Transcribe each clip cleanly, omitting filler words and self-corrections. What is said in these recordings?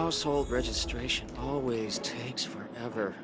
household registration always takes forever.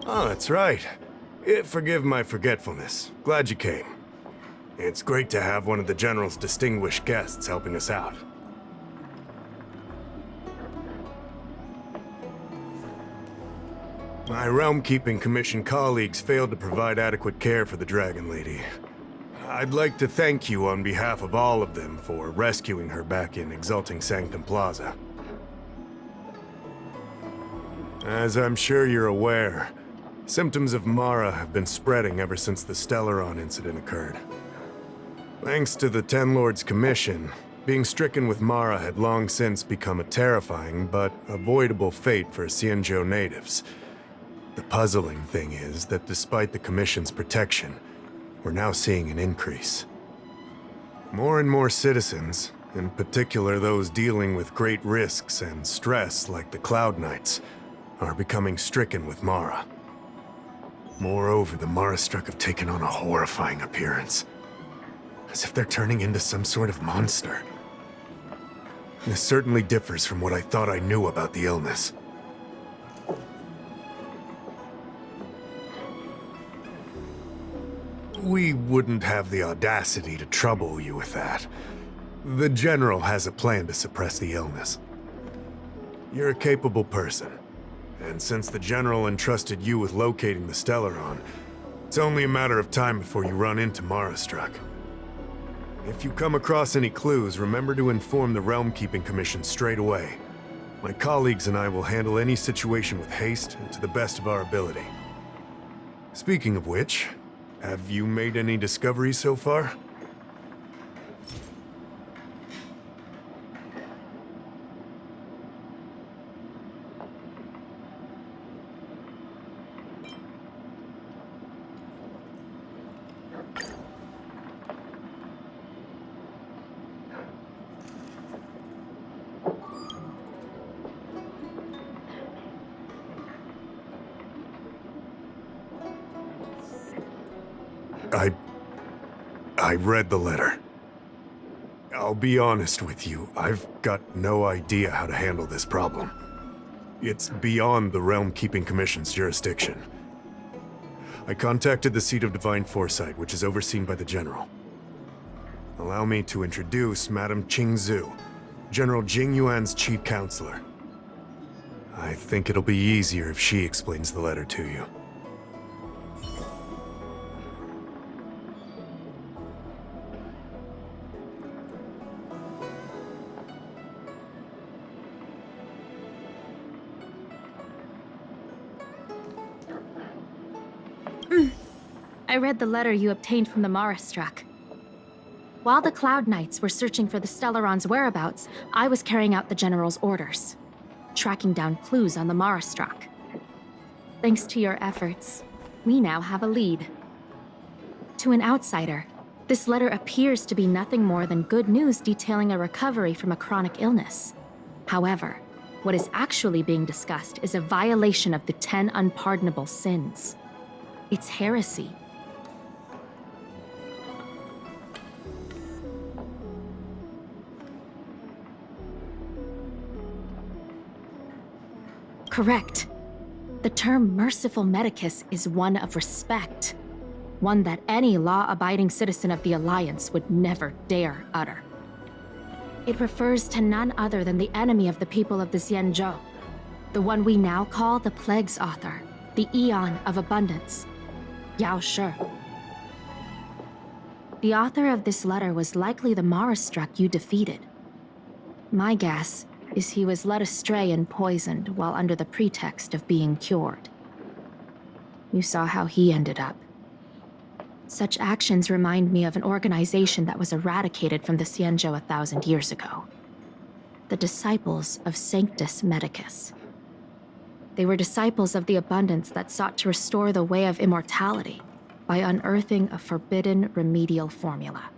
Oh, that's right. Forgive my forgetfulness. Glad you came. It's great to have one of the General's distinguished guests helping us out. My Realm-Keeping Commission colleagues failed to provide adequate care for the Dragon Lady. I'd like to thank you on behalf of all of them for rescuing her back in Exalting Sanctum Plaza. As I'm sure you're aware, symptoms of Mara have been spreading ever since the Stellaron incident occurred. Thanks to the Ten Lords Commission, being stricken with Mara had long since become a terrifying but avoidable fate for Xianzhou natives. The puzzling thing is that despite the Commission's protection, we're now seeing an increase. More and more citizens, in particular those dealing with great risks and stress like the Cloud Knights, are becoming stricken with Mara. Moreover, the Mara-struck have taken on a horrifying appearance, as if they're turning into some sort of monster. This certainly differs from what I thought I knew about the illness. We wouldn't have the audacity to trouble you with that. The General has a plan to suppress the illness. You're a capable person, and since the General entrusted you with locating the Stellaron, it's only a matter of time before you run into Mara-struck. If you come across any clues, remember to inform the Realm-Keeping Commission straight away. My colleagues and I will handle any situation with haste and to the best of our ability. Speaking of which, have you made any discoveries so far? I read the letter. I'll be honest with you, I've got no idea how to handle this problem. It's beyond the Realm-Keeping Commission's jurisdiction. I contacted the Seat of Divine Foresight, which is overseen by the General. Allow me to introduce Madame Qingzhu, General Jing Yuan's chief counselor. I think it'll be easier if she explains the letter to you. I read the letter you obtained from the Marastruck. While the Cloud Knights were searching for the Stellaron's whereabouts, I was carrying out the General's orders, tracking down clues on the Marastruck. Thanks to your efforts, we now have a lead. To an outsider, this letter appears to be nothing more than good news detailing a recovery from a chronic illness. However, what is actually being discussed is a violation of the 10 unpardonable sins. It's heresy. Correct. The term merciful medicus is one of respect, one that any law-abiding citizen of the Alliance would never dare utter. It refers to none other than the enemy of the people of the Xianzhou, the one we now call the Plague's author, the Eon of Abundance, Yao Shi. The author of this letter was likely the Marastruck you defeated. My guess is he was led astray and poisoned while under the pretext of being cured. You saw how he ended up. Such actions remind me of an organization that was eradicated from the Xianzhou 1,000 years ago. The Disciples of Sanctus Medicus. They were disciples of the Abundance that sought to restore the way of immortality by unearthing a forbidden remedial formula.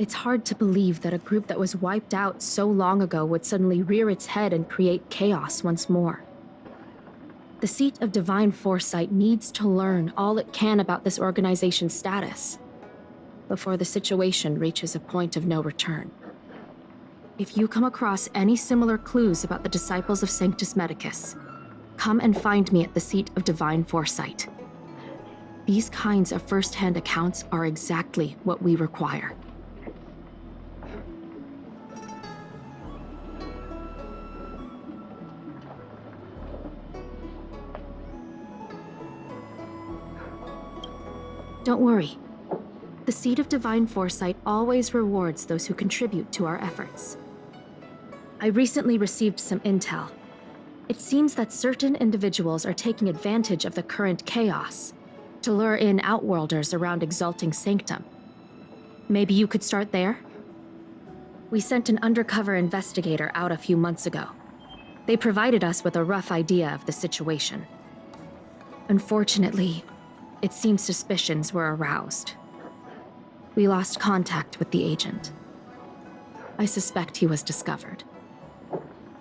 It's hard to believe that a group that was wiped out so long ago would suddenly rear its head and create chaos once more. The seat of divine foresight needs to learn all it can about this organization's status before the situation reaches a point of no return. If you come across any similar clues about the Disciples of Sanctus Medicus, come and find me at the seat of divine foresight. These kinds of first-hand accounts are exactly what we require. Don't worry. The Seat of Divine Foresight always rewards those who contribute to our efforts. I recently received some intel. It seems that certain individuals are taking advantage of the current chaos to lure in Outworlders around Exalting Sanctum. Maybe you could start there? We sent an undercover investigator out a few months ago. They provided us with a rough idea of the situation. Unfortunately, it seems suspicions were aroused. We lost contact with the agent. I suspect he was discovered.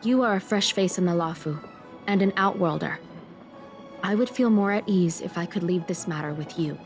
You are a fresh face in the Lafu, and an Outworlder. I would feel more at ease if I could leave this matter with you.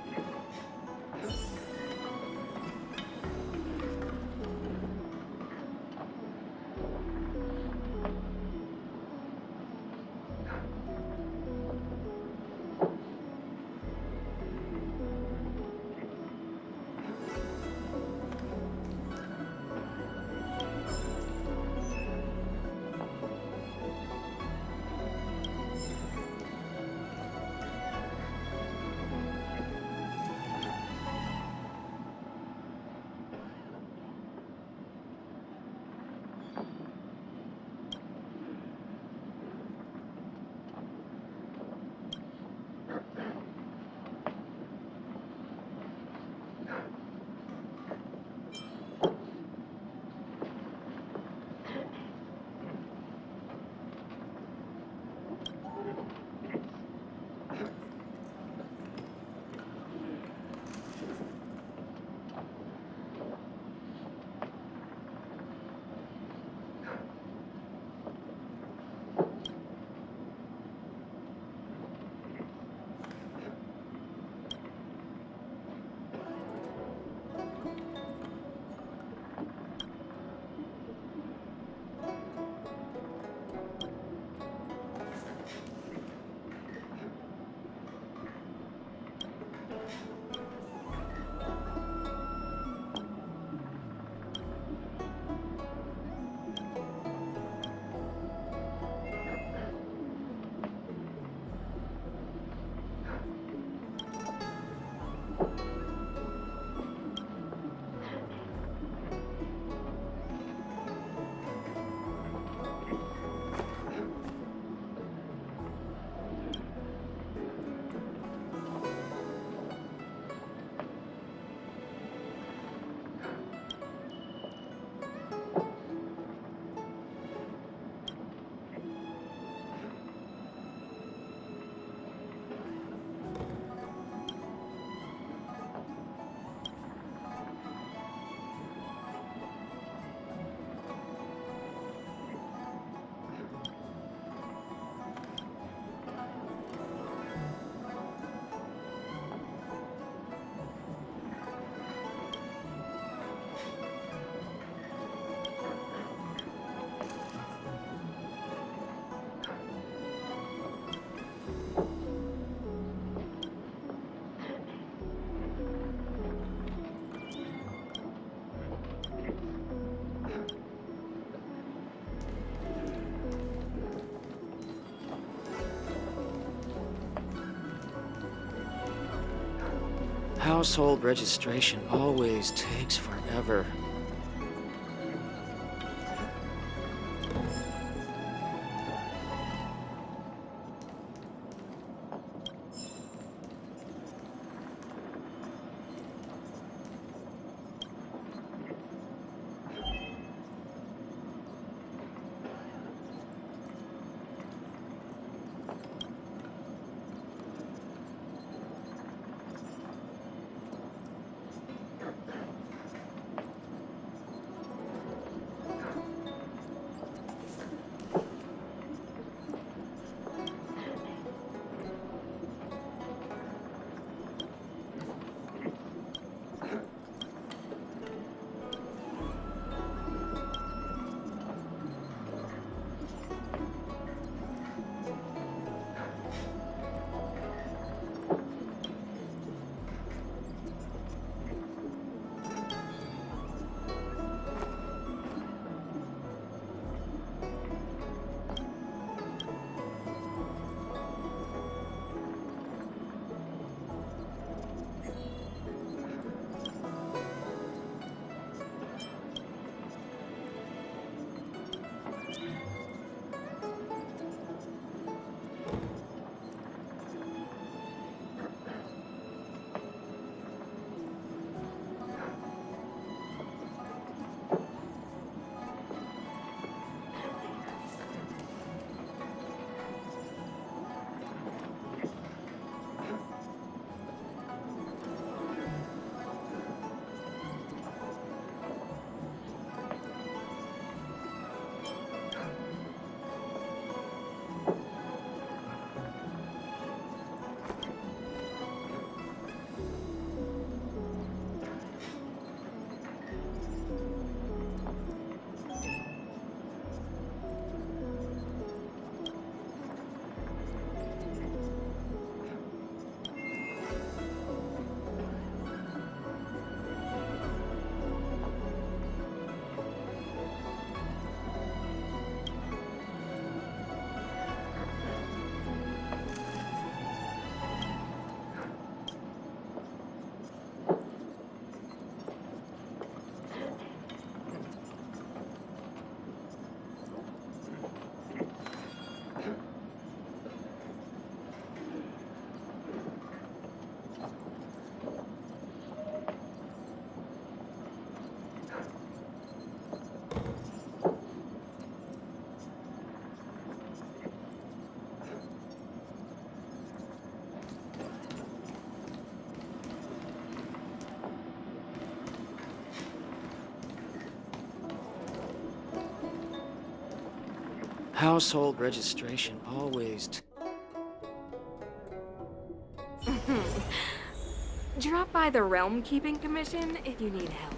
Household registration always takes forever. Household registration always Drop by the Realm Keeping Commission if you need help.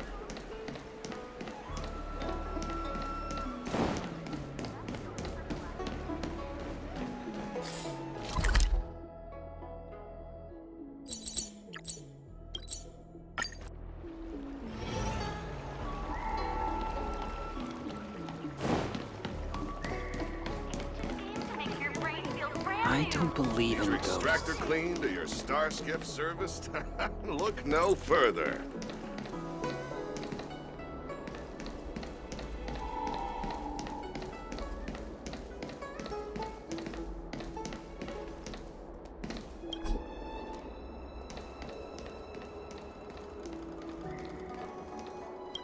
I don't believe in Your ghosts. extractor cleaned or your star skiff serviced? Look no further.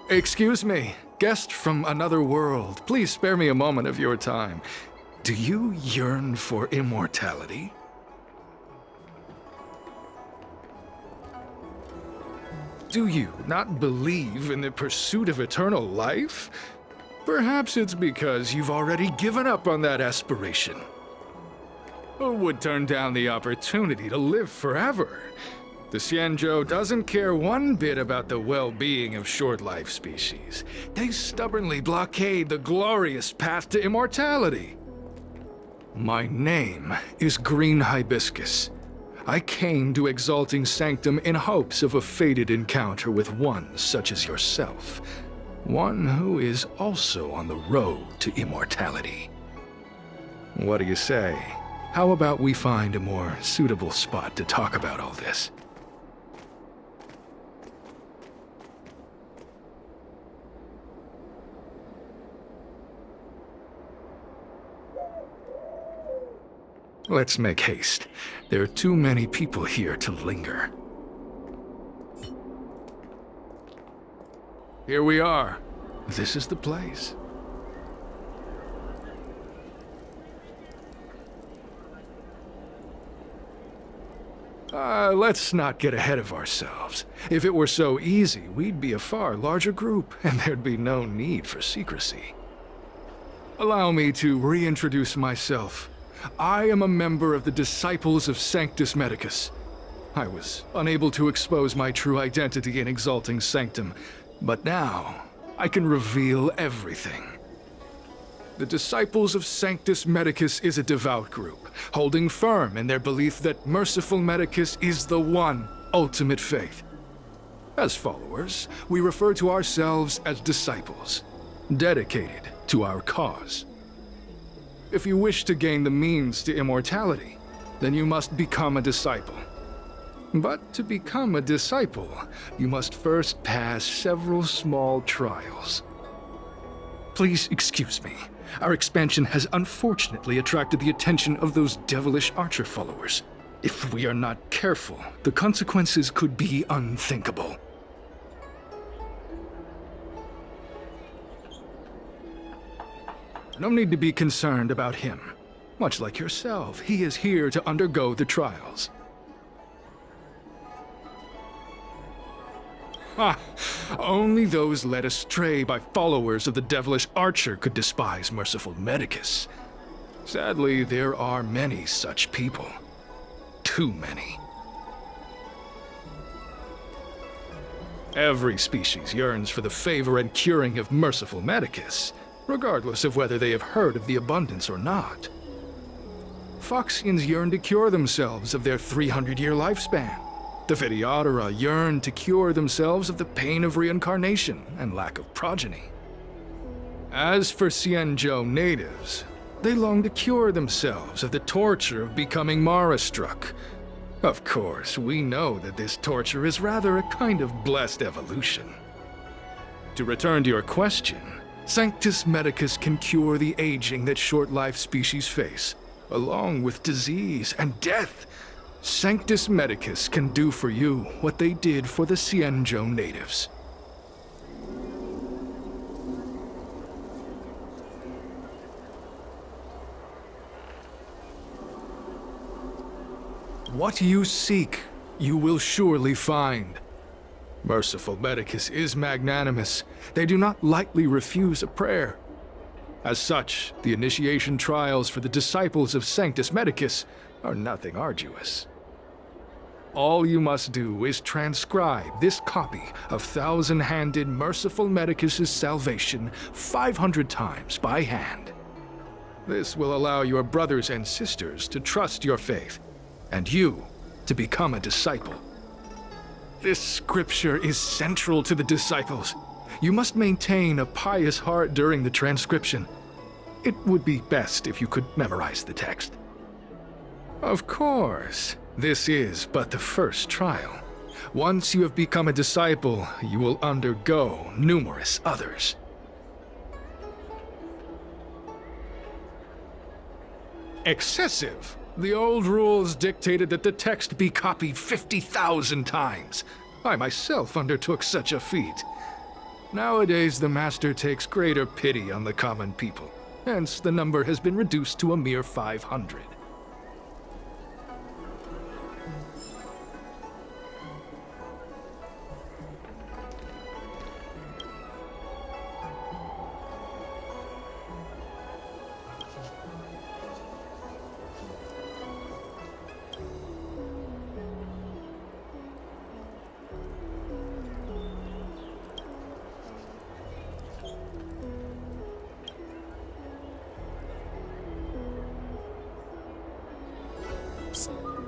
Excuse me, guest from another world. Please spare me a moment of your time. Do you yearn for immortality? Do you not believe in the pursuit of eternal life? Perhaps it's because you've already given up on that aspiration. Or would turn down the opportunity to live forever. The Xianzhou doesn't care one bit about the well-being of short-life species. They stubbornly blockade the glorious path to immortality. My name is Green Hibiscus. I came to Exalting Sanctum in hopes of a fated encounter with one such as yourself. One who is also on the road to immortality. What do you say? How about we find a more suitable spot to talk about all this? Let's make haste. There are too many people here to linger. Here we are. This is the place. Let's not get ahead of ourselves. If it were so easy, we'd be a far larger group, and there'd be no need for secrecy. Allow me to reintroduce myself. I am a member of the Disciples of Sanctus Medicus. I was unable to expose my true identity in Exalting Sanctum, but now I can reveal everything. The Disciples of Sanctus Medicus is a devout group, holding firm in their belief that Merciful Medicus is the one ultimate faith. As followers, we refer to ourselves as disciples, dedicated to our cause. If you wish to gain the means to immortality, then you must become a disciple. But to become a disciple, you must first pass several small trials. Please excuse me. Our expansion has unfortunately attracted the attention of those devilish archer followers. If we are not careful, the consequences could be unthinkable. No need to be concerned about him. Much like yourself, he is here to undergo the trials. Ha! Only those led astray by followers of the devilish archer could despise Merciful Medicus. Sadly, there are many such people. Too many. Every species yearns for the favor and curing of Merciful Medicus, regardless of whether they have heard of the abundance or not. Foxians yearn to cure themselves of their 300-year lifespan. The Videodora yearn to cure themselves of the pain of reincarnation and lack of progeny. As for Xianzhou natives, they long to cure themselves of the torture of becoming Mara-struck. Of course, we know that this torture is rather a kind of blessed evolution. To return to your question, Sanctus Medicus can cure the aging that short-life species face, along with disease and death. Sanctus Medicus can do for you what they did for the Xianzhou natives. What you seek, you will surely find. Merciful Medicus is magnanimous. They do not lightly refuse a prayer. As such, the initiation trials for the Disciples of Sanctus Medicus are nothing arduous. All you must do is transcribe this copy of thousand-handed Merciful Medicus's salvation 500 times by hand. This will allow your brothers and sisters to trust your faith, and you to become a disciple. This scripture is central to the disciples. You must maintain a pious heart during the transcription. It would be best if you could memorize the text. Of course, this is but the first trial. Once you have become a disciple, you will undergo numerous others. Excessive! The old rules dictated that the text be copied 50,000 times. I myself undertook such a feat. Nowadays, the Master takes greater pity on the common people. Hence, the number has been reduced to a mere 500.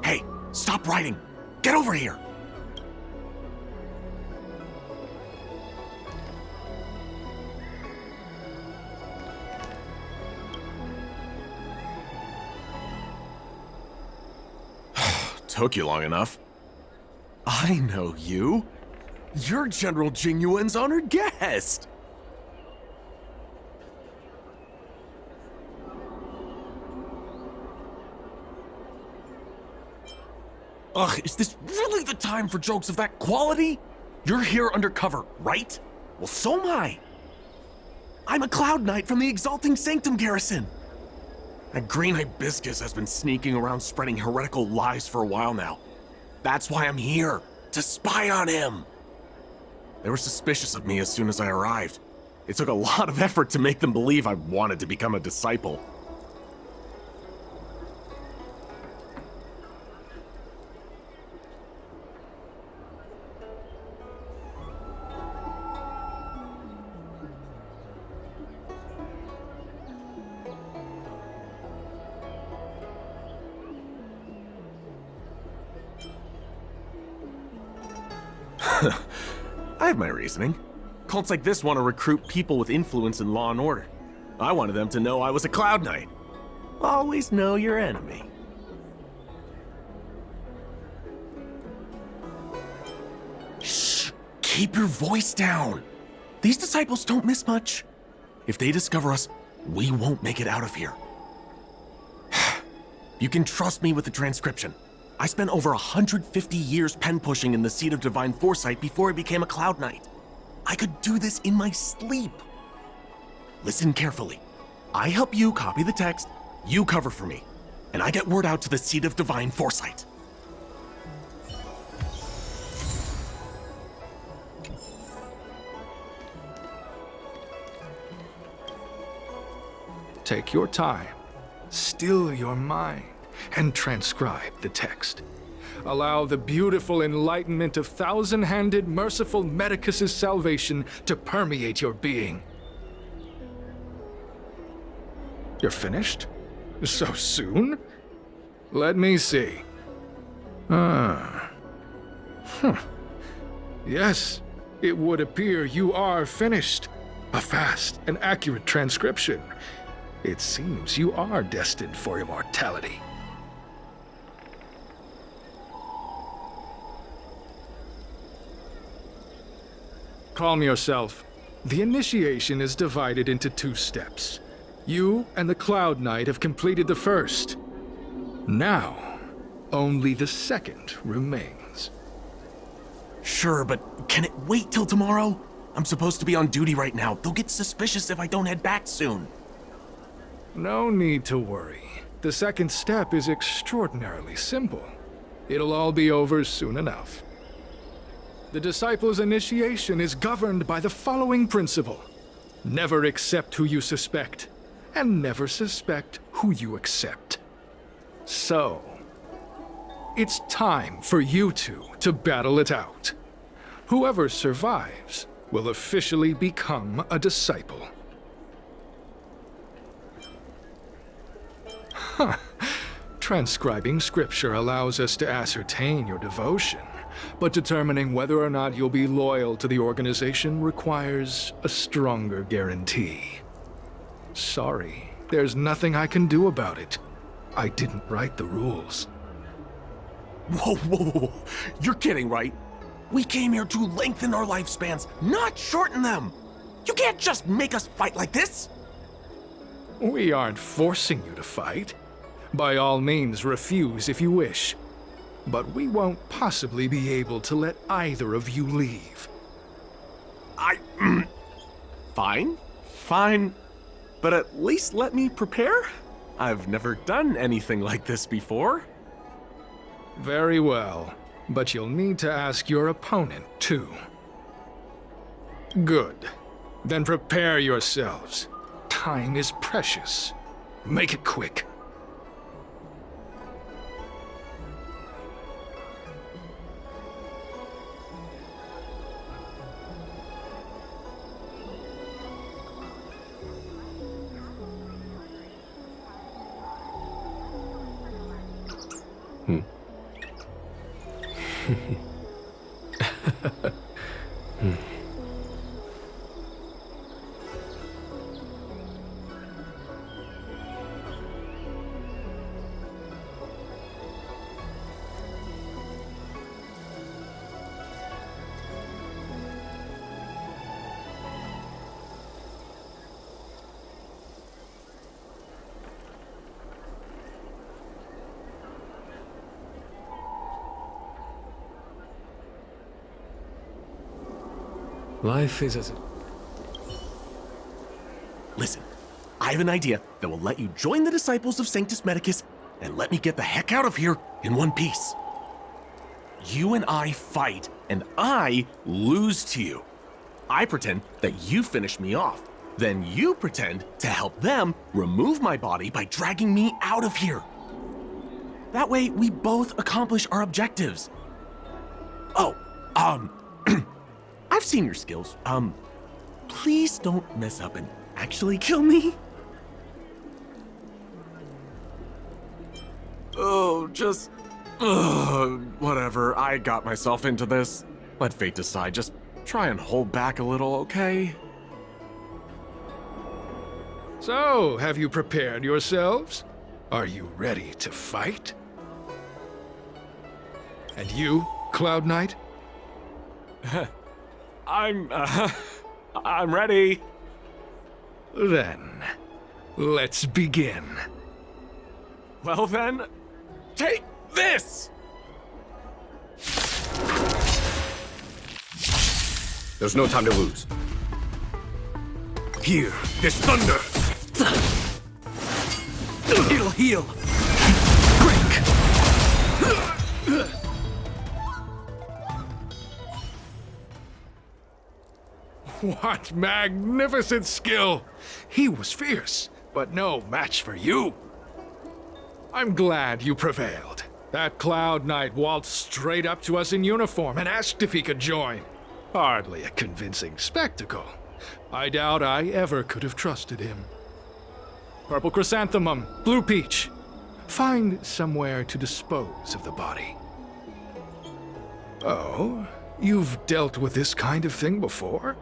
Hey, stop writing! Get over here! Took you long enough. I know you. You're General Jingyuan's honored guest. Ugh, is this really the time for jokes of that quality? You're here undercover, right? Well, so am I. I'm a Cloud Knight from the Exalting Sanctum Garrison. That green hibiscus has been sneaking around spreading heretical lies for a while now. That's why I'm here, to spy on him. They were suspicious of me as soon as I arrived. It took a lot of effort to make them believe I wanted to become a disciple. I have my reasoning. Cults like this want to recruit people with influence in law and order. I wanted them to know I was a Cloud Knight. Always know your enemy. Shh! Keep your voice down. These disciples don't miss much. If they discover us, we won't make it out of here. You can trust me with the transcription. I spent over 150 years pen pushing in the Seat of Divine Foresight before I became a Cloud Knight. I could do this in my sleep. Listen carefully. I help you copy the text, you cover for me, and I get word out to the Seat of Divine Foresight. Take your time, still your mind, and transcribe the text. Allow the beautiful enlightenment of thousand-handed, merciful Medicus's salvation to permeate your being. You're finished? So soon? Let me see. Yes, it would appear you are finished. A fast and accurate transcription. It seems you are destined for immortality. Calm yourself. The initiation is divided into 2 steps. You and the Cloud Knight have completed the first. Now, only the second remains. Sure, but can it wait till tomorrow? I'm supposed to be on duty right now. They'll get suspicious if I don't head back soon. No need to worry. The second step is extraordinarily simple. It'll all be over soon enough. The disciple's initiation is governed by the following principle. Never accept who you suspect, and never suspect who you accept. So, it's time for you two to battle it out. Whoever survives will officially become a disciple. Transcribing scripture allows us to ascertain your devotion, but determining whether or not you'll be loyal to the organization requires a stronger guarantee. Sorry, there's nothing I can do about it. I didn't write the rules. Whoa, whoa, whoa. You're kidding, right? We came here to lengthen our lifespans, not shorten them. You can't just make us fight like this. We aren't forcing you to fight. By all means, refuse if you wish. But we won't possibly be able to let either of you leave. Fine. But at least let me prepare. I've never done anything like this before. Very well, but you'll need to ask your opponent, too. Good. Then prepare yourselves. Time is precious. Make it quick. Life is as... Listen, I have an idea that will let you join the disciples of Sanctus Medicus and let me get the heck out of here in one piece. You and I fight, and I lose to you. I pretend that you finish me off. Then you pretend to help them remove my body by dragging me out of here. That way, we both accomplish our objectives. Oh, I've seen your skills. Please don't mess up and actually kill me. Oh, just... whatever. I got myself into this. Let fate decide. Just try and hold back a little, okay? So, have you prepared yourselves? Are you ready to fight? And you, Cloud Knight? I'm ready. Then, let's begin. Well then, take this! There's no time to lose. Here, this thunder! It'll heal. What magnificent skill! He was fierce, but no match for you. I'm glad you prevailed. That Cloud Knight waltzed straight up to us in uniform and asked if he could join. Hardly a convincing spectacle. I doubt I ever could have trusted him. Purple Chrysanthemum, Blue Peach. Find somewhere to dispose of the body. Oh, you've dealt with this kind of thing before?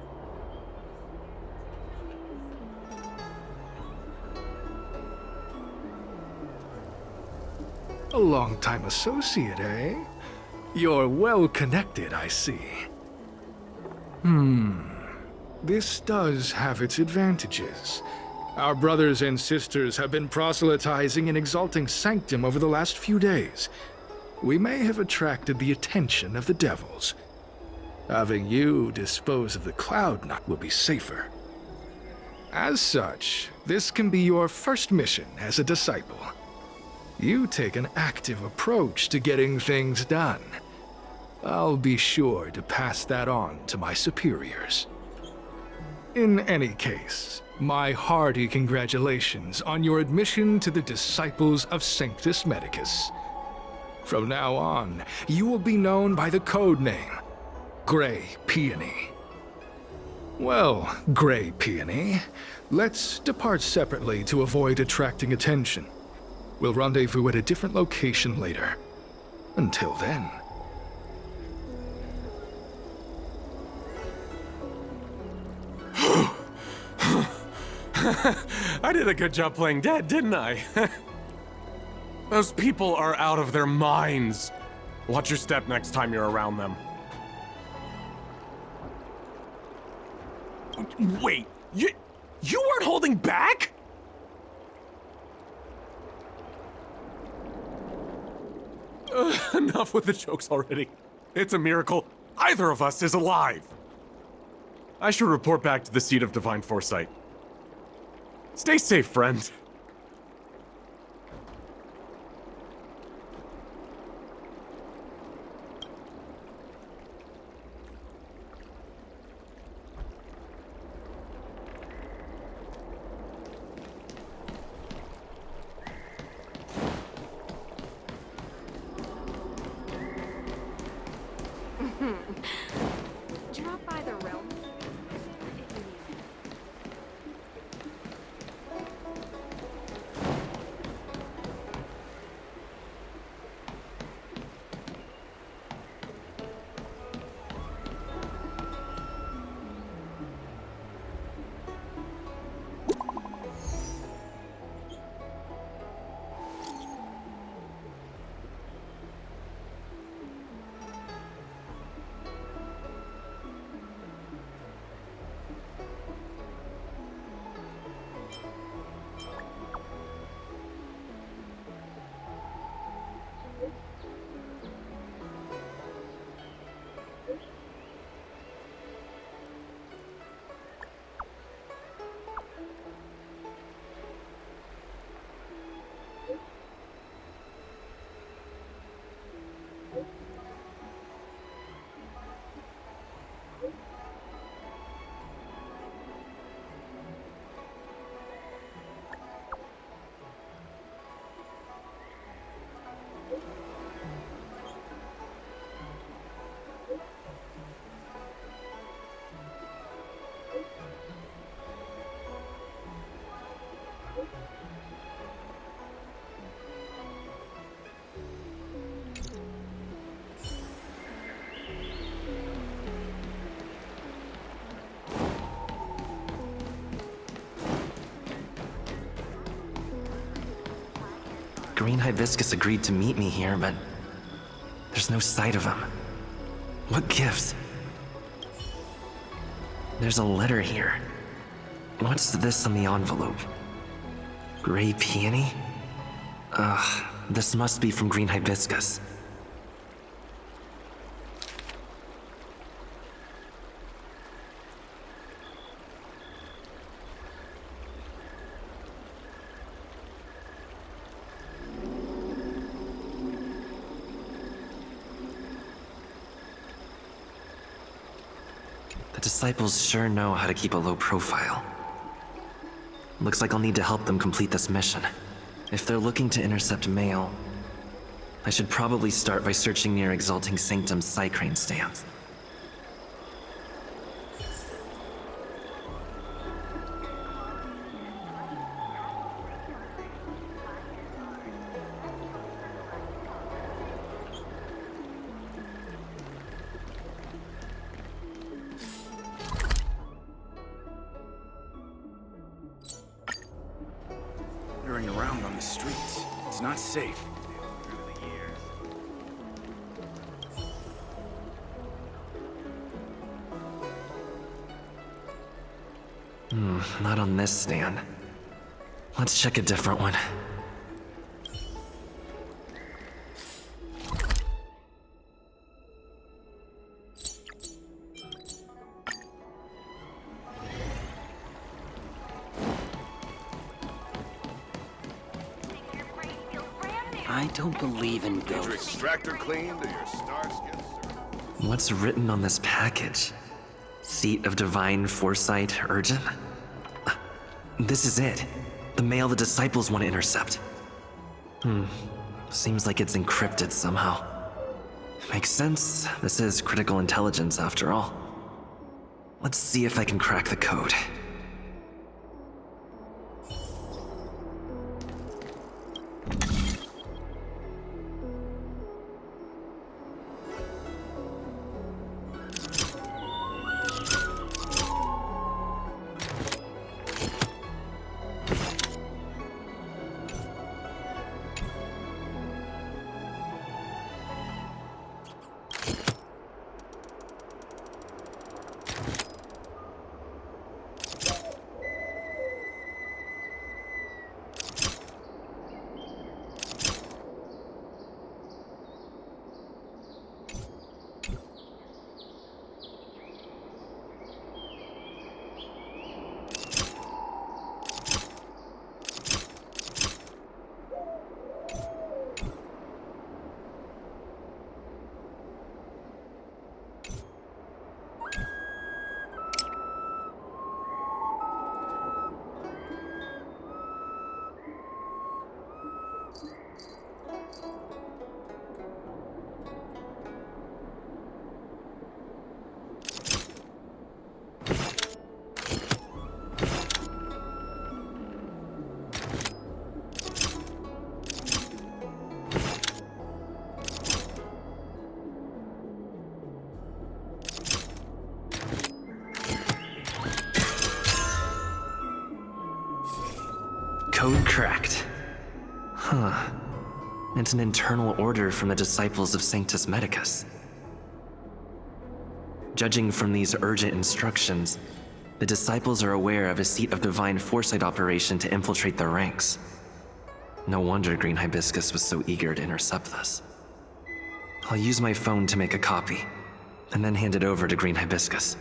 A long-time associate, eh? You're well-connected, I see. This does have its advantages. Our brothers and sisters have been proselytizing and exalting Sanctum over the last few days. We may have attracted the attention of the devils. Having you dispose of the Cloud Knight will be safer. As such, this can be your first mission as a disciple. You take an active approach to getting things done. I'll be sure to pass that on to my superiors. In any case, my hearty congratulations on your admission to the Disciples of Sanctus Medicus. From now on, you will be known by the code name, Grey Peony. Well, Grey Peony, let's depart separately to avoid attracting attention. We'll rendezvous at a different location later. Until then. I did a good job playing dead, didn't I? Those people are out of their minds. Watch your step next time you're around them. Wait, you weren't holding back? Enough with the jokes already. It's a miracle either of us is alive. I should report back to the seat of divine foresight. Stay safe, friend. Drop by the realm if you need. Green Hibiscus agreed to meet me here, but there's no sight of him. What gives? There's a letter here. What's this on the envelope? Gray peony? Ugh, this must be from Green Hibiscus. The disciples sure know how to keep a low profile. Looks like I'll need to help them complete this mission. If they're looking to intercept mail, I should probably start by searching near Exalting Sanctum's Psycrane stands. Wandering around on the streets. It's not safe. Not on this stand. Let's check a different one. I don't believe in Need your ghosts. extractor cleaned or your stars get served? What's written on this package? Seat of Divine Foresight, urgent? This is it. The mail the disciples want to intercept. Seems like it's encrypted somehow. Makes sense. This is critical intelligence after all. Let's see if I can crack the code. Code cracked. Huh. It's an internal order from the disciples of Sanctus Medicus. Judging from these urgent instructions, the disciples are aware of a Seat of Divine Foresight operation to infiltrate their ranks. No wonder Green Hibiscus was so eager to intercept this. I'll use my phone to make a copy, and then hand it over to Green Hibiscus.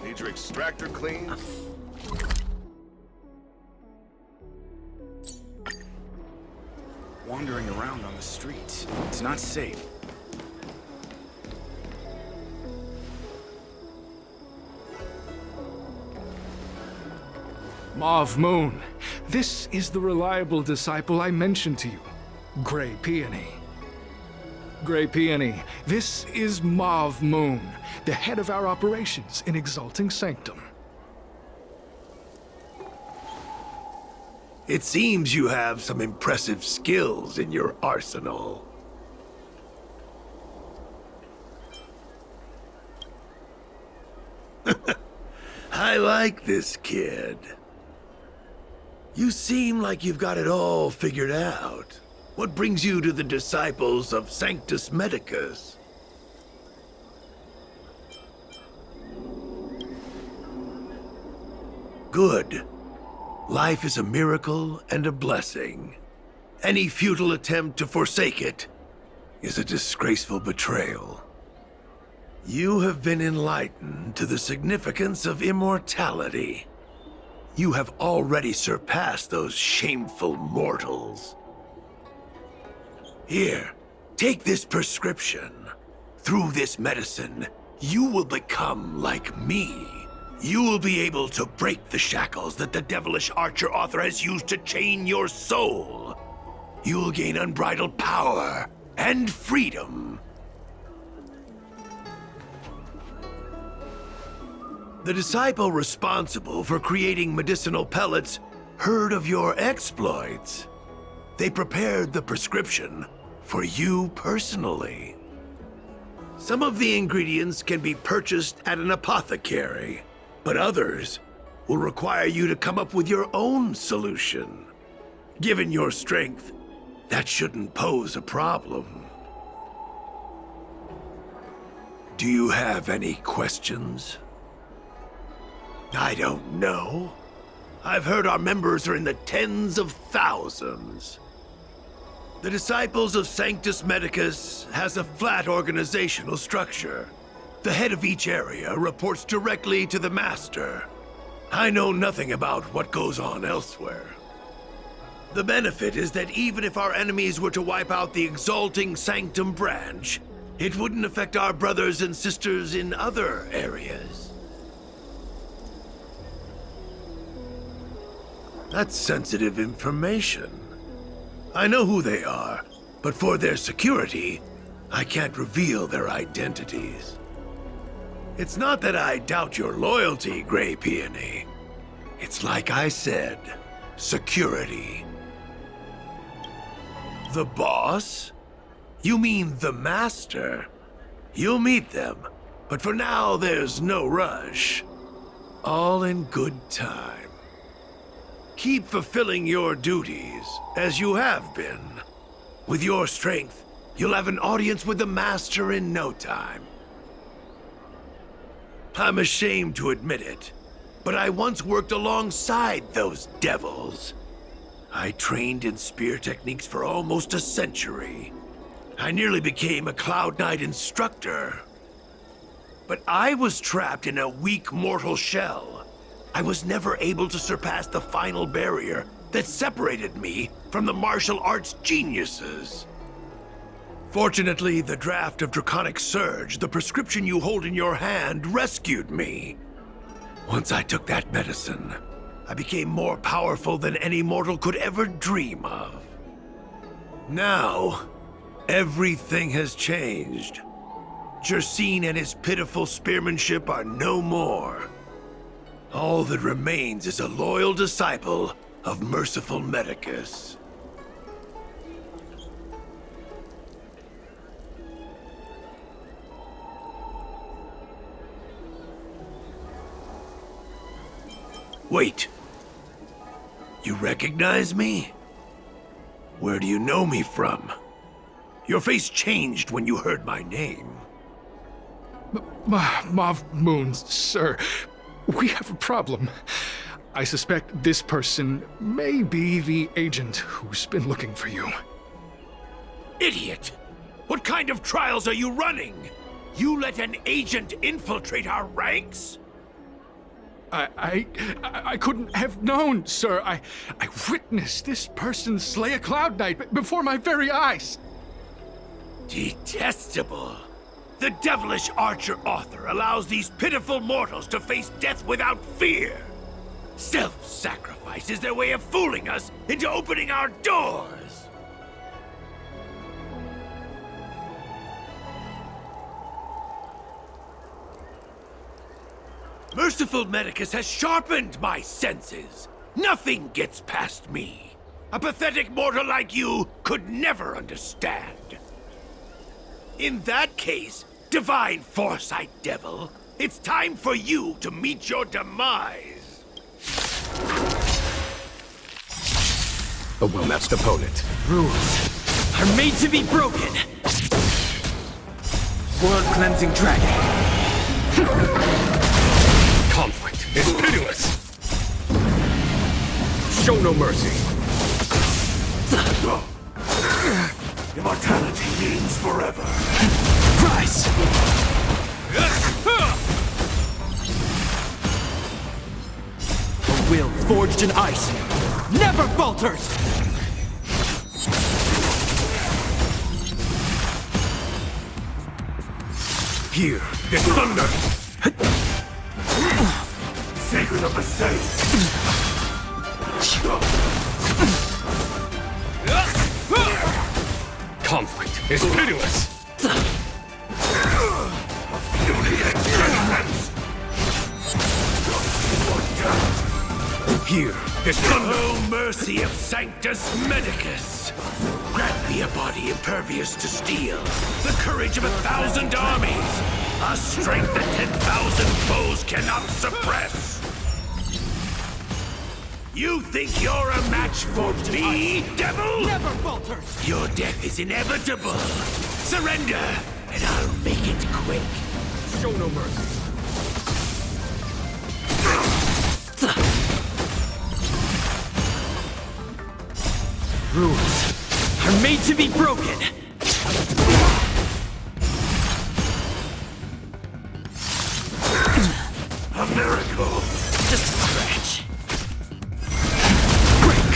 Need your extractor cleaned? Wandering around on the streets. It's not safe. Mauve Moon, this is the reliable disciple I mentioned to you, Gray Peony. Grey Peony, this is Mauve Moon, the head of our operations in Exalting Sanctum. It seems you have some impressive skills in your arsenal. I like this kid. You seem like you've got it all figured out. What brings you to the disciples of Sanctus Medicus? Good. Life is a miracle and a blessing. Any futile attempt to forsake it is a disgraceful betrayal. You have been enlightened to the significance of immortality. You have already surpassed those shameful mortals. Here, take this prescription. Through this medicine, you will become like me. You will be able to break the shackles that the devilish archer author has used to chain your soul. You will gain unbridled power and freedom. The disciple responsible for creating medicinal pellets heard of your exploits. They prepared the prescription for you personally. Some of the ingredients can be purchased at an apothecary, but others will require you to come up with your own solution. Given your strength, that shouldn't pose a problem. Do you have any questions? I don't know. I've heard our members are in the tens of thousands. The Disciples of Sanctus Medicus has a flat organizational structure. The head of each area reports directly to the Master. I know nothing about what goes on elsewhere. The benefit is that even if our enemies were to wipe out the Exalting Sanctum branch, it wouldn't affect our brothers and sisters in other areas. That's sensitive information. I know who they are, but for their security, I can't reveal their identities. It's not that I doubt your loyalty, Grey Peony. It's like I said, security. The boss? You mean the Master? You'll meet them, but for now there's no rush. All in good time. Keep fulfilling your duties, as you have been. With your strength, you'll have an audience with the Master in no time. I'm ashamed to admit it, but I once worked alongside those devils. I trained in spear techniques for almost a century. I nearly became a Cloud Knight instructor. But I was trapped in a weak mortal shell. I was never able to surpass the final barrier that separated me from the martial arts geniuses. Fortunately, the draft of Draconic Surge, the prescription you hold in your hand, rescued me. Once I took that medicine, I became more powerful than any mortal could ever dream of. Now, everything has changed. Jersine and his pitiful spearmanship are no more. All that remains is a loyal disciple of merciful Medicus. Wait. You recognize me? Where do you know me from? Your face changed when you heard my name. Mauve Moon, sir. We have a problem. I suspect this person may be the agent who's been looking for you. Idiot! What kind of trials are you running? You let an agent infiltrate our ranks? I couldn't have known, sir. I witnessed this person slay a Cloud Knight before my very eyes. Detestable. The devilish archer author allows these pitiful mortals to face death without fear. Self-sacrifice is their way of fooling us into opening our doors. Merciful Medicus has sharpened my senses. Nothing gets past me. A pathetic mortal like you could never understand. In that case, Divine Foresight Devil, it's time for you to meet your demise. A well-matched opponent. Rules are made to be broken. World-cleansing dragon. Conflict is pitiless. Show no mercy. Immortality means forever. Rise! A will forged in ice never falters! Hear this thunder. Sacred of the saints. Conflict is pitiless. Hear this thunder. Oh, mercy of Sanctus Medicus! Grant me a body impervious to steel, the courage of 1,000 armies, a strength that 10,000 foes cannot suppress. You think you're a match for me, devil? Never falters! Your death is inevitable. Surrender, and I'll make it quick. Show no mercy. Rules are made to be broken. A miracle. Just a scratch. Break!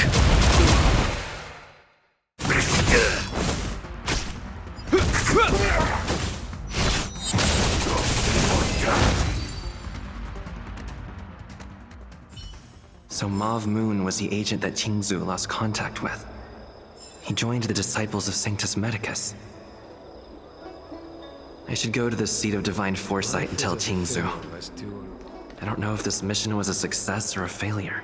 So Mauve Moon was the agent that Qingzu lost contact with. He joined the Disciples of Sanctus Medicus. I should go to the seat of Divine Foresight and tell Qingzu. I don't know if this mission was a success or a failure.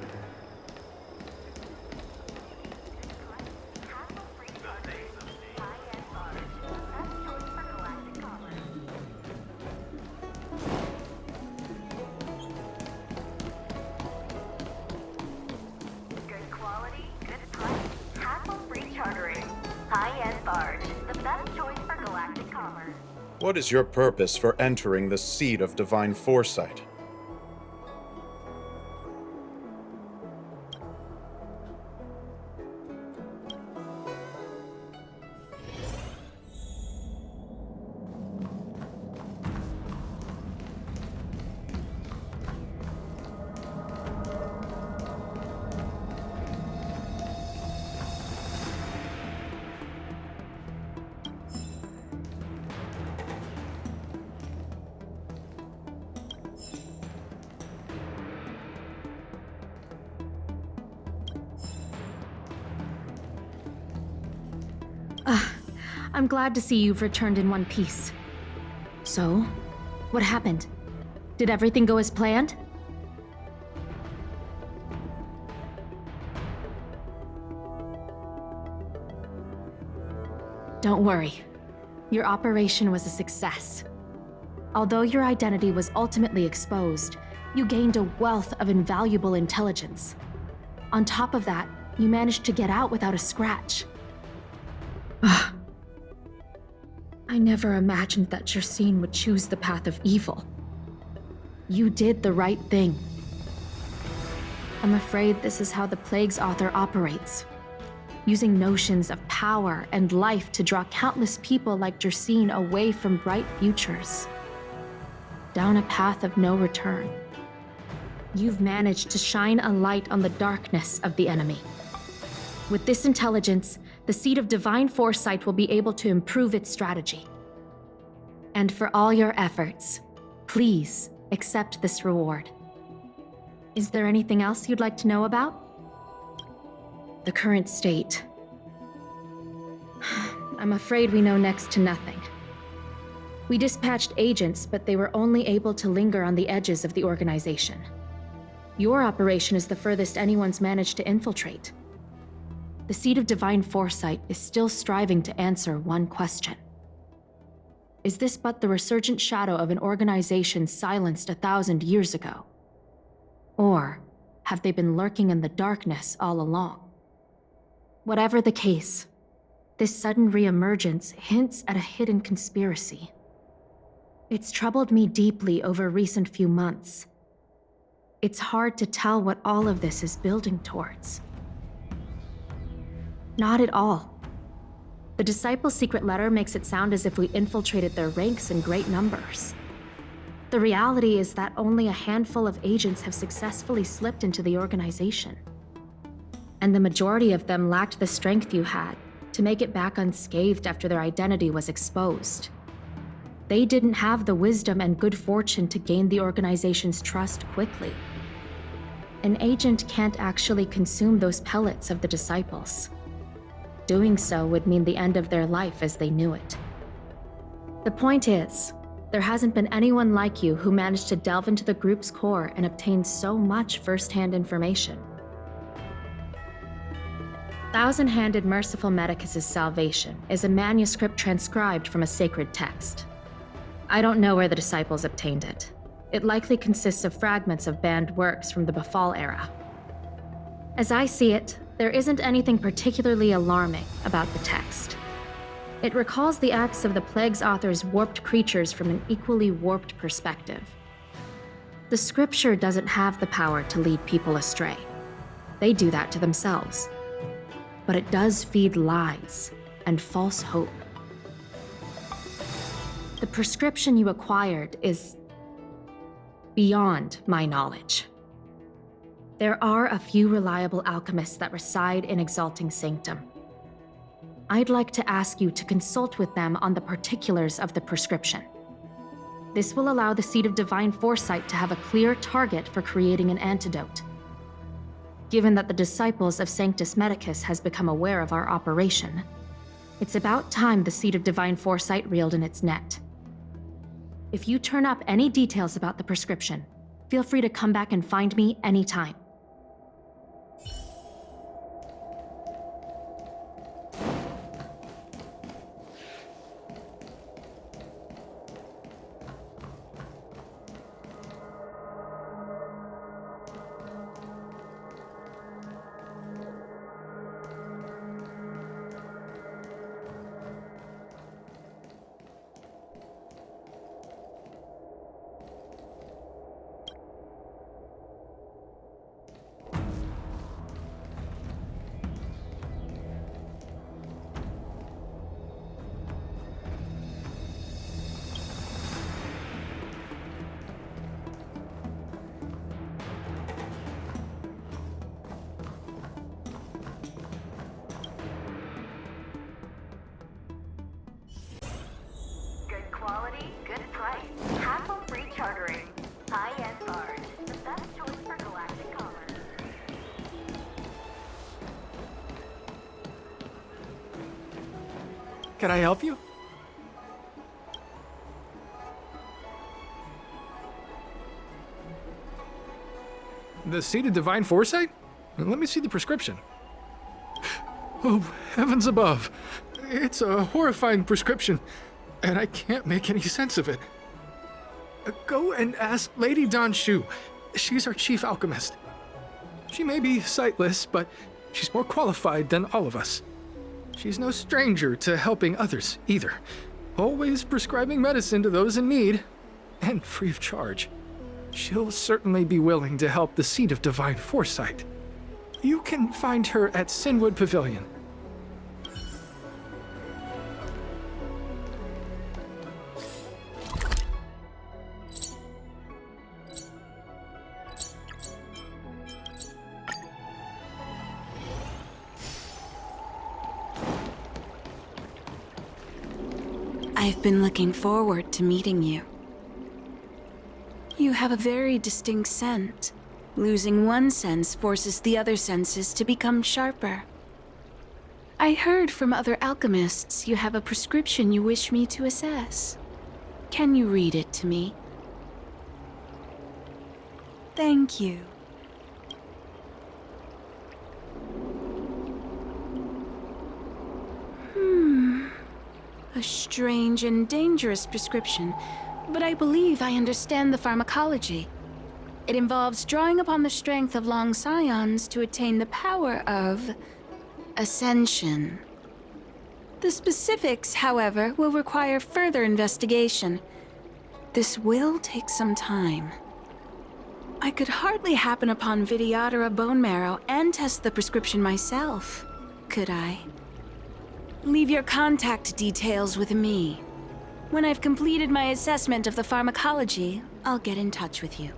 Good quality, good price, hassle-free chartering. High-end barge, the best choice for galactic commerce. What is your purpose for entering the seat of Divine Foresight? I'm glad to see you've returned in one piece. So, what happened? Did everything go as planned? Don't worry. Your operation was a success. Although your identity was ultimately exposed, you gained a wealth of invaluable intelligence. On top of that, you managed to get out without a scratch. I never imagined that Jersine would choose the path of evil. You did the right thing. I'm afraid this is how the Plague's author operates, using notions of power and life to draw countless people like Jersine away from bright futures, down a path of no return. You've managed to shine a light on the darkness of the enemy. With this intelligence, the seat of Divine Foresight will be able to improve its strategy. And for all your efforts, please accept this reward. Is there anything else you'd like to know about? The current state. I'm afraid we know next to nothing. We dispatched agents, but they were only able to linger on the edges of the organization. Your operation is the furthest anyone's managed to infiltrate. The Seed of Divine Foresight is still striving to answer one question. Is this but the resurgent shadow of an organization silenced 1,000 years ago? Or have they been lurking in the darkness all along? Whatever the case, this sudden reemergence hints at a hidden conspiracy. It's troubled me deeply over recent few months. It's hard to tell what all of this is building towards. Not at all. The Disciples' secret letter makes it sound as if we infiltrated their ranks in great numbers. The reality is that only a handful of agents have successfully slipped into the organization. And the majority of them lacked the strength you had to make it back unscathed after their identity was exposed. They didn't have the wisdom and good fortune to gain the organization's trust quickly. An agent can't actually consume those pellets of the Disciples. Doing so would mean the end of their life as they knew it. The point is, there hasn't been anyone like you who managed to delve into the group's core and obtain so much first-hand information. Thousand-Handed Merciful Medicus's Salvation is a manuscript transcribed from a sacred text. I don't know where the Disciples obtained it. It likely consists of fragments of banned works from the Befall era. As I see it, there isn't anything particularly alarming about the text. It recalls the acts of the Plague's author's warped creatures from an equally warped perspective. The scripture doesn't have the power to lead people astray. They do that to themselves. But it does feed lies and false hope. The prescription you acquired is beyond my knowledge. There are a few reliable alchemists that reside in Exalting Sanctum. I'd like to ask you to consult with them on the particulars of the prescription. This will allow the Seed of Divine Foresight to have a clear target for creating an antidote. Given that the Disciples of Sanctus Medicus has become aware of our operation, it's about time the Seed of Divine Foresight reeled in its net. If you turn up any details about the prescription, feel free to come back and find me anytime. Good quality, good price. Hassle-free chartering. High-end bars. The best choice for galactic commerce. Can I help you? The Seed of Divine Foresight? Let me see the prescription. Oh, heavens above. It's a horrifying prescription, and I can't make any sense of it. Go and ask Lady Dan Shu. She's our chief alchemist. She may be sightless, but she's more qualified than all of us. She's no stranger to helping others, either. Always prescribing medicine to those in need, and free of charge. She'll certainly be willing to help the Seed of Divine Foresight. You can find her at Sinwood Pavilion. I've been looking forward to meeting you. You have a very distinct scent. Losing one sense forces the other senses to become sharper. I heard from other alchemists you have a prescription you wish me to assess. Can you read it to me? Thank you. A strange and dangerous prescription, but I believe I understand the pharmacology. It involves drawing upon the strength of long scions to attain the power of ascension. The specifics, however, will require further investigation. This will take some time. I could hardly happen upon Vidyadhara bone marrow and test the prescription myself, could I? Leave your contact details with me. When I've completed my assessment of the pharmacology, I'll get in touch with you.